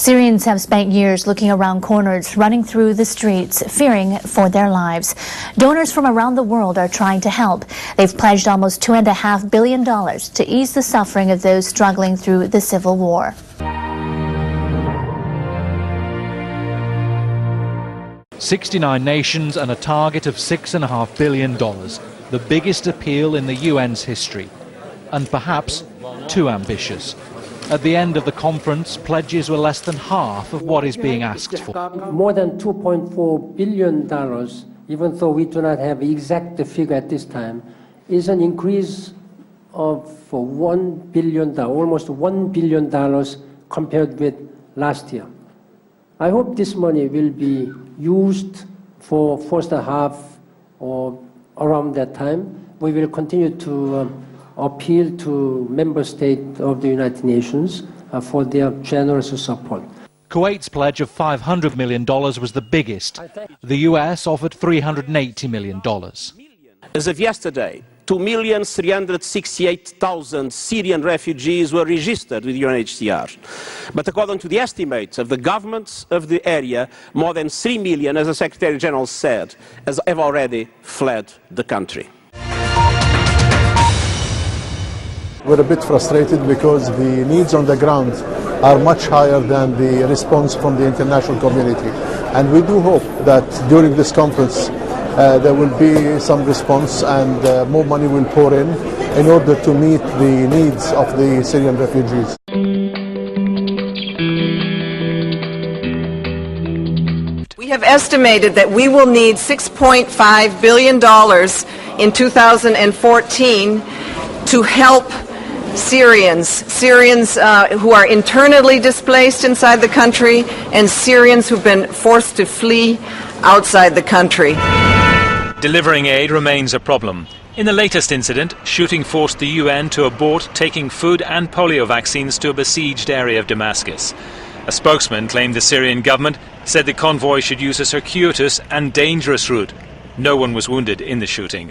Syrians have spent years looking around corners, running through the streets, fearing for their lives. Donors from around the world are trying to help. They've pledged almost $2.5 billion to ease the suffering of those struggling through the civil war. "69 nations and a target of $6.5 billion, the biggest appeal in the UN's history, and perhaps too ambitious. At the end of the conference, pledges were less than half of what is being asked for. More than $2.4 billion, even though we do not have the exact figure at this time, is an increase of $1 billion, almost $1 billion compared with last year. I hope this money will be used for first half or around that time. We will continue to appeal to member states of the United Nations for their generous support. Kuwait's pledge of $500 million was the biggest. The US offered $380 million. As of yesterday, 2,368,000 Syrian refugees were registered with UNHCR. But according to the estimates of the governments of the area, more than 3 million, as the Secretary General said, have already fled the country. We're a bit frustrated because the needs on the ground are much higher than the response from the international community. And we do hope that during this conference there will be some response and more money will pour in order to meet the needs of the Syrian refugees. We have estimated that we will need $6.5 billion in 2014 to help Syrians who are internally displaced inside the country and Syrians who've been forced to flee outside the country. Delivering aid remains a problem. In the latest incident, shooting forced the UN to abort taking food and polio vaccines to a besieged area of Damascus. A spokesman claimed the Syrian government said the convoy should use a circuitous and dangerous route. No one was wounded in the shooting.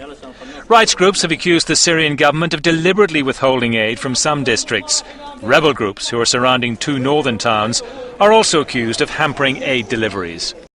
Rights groups have accused the Syrian government of deliberately withholding aid from some districts. Rebel groups who are surrounding two northern towns are also accused of hampering aid deliveries.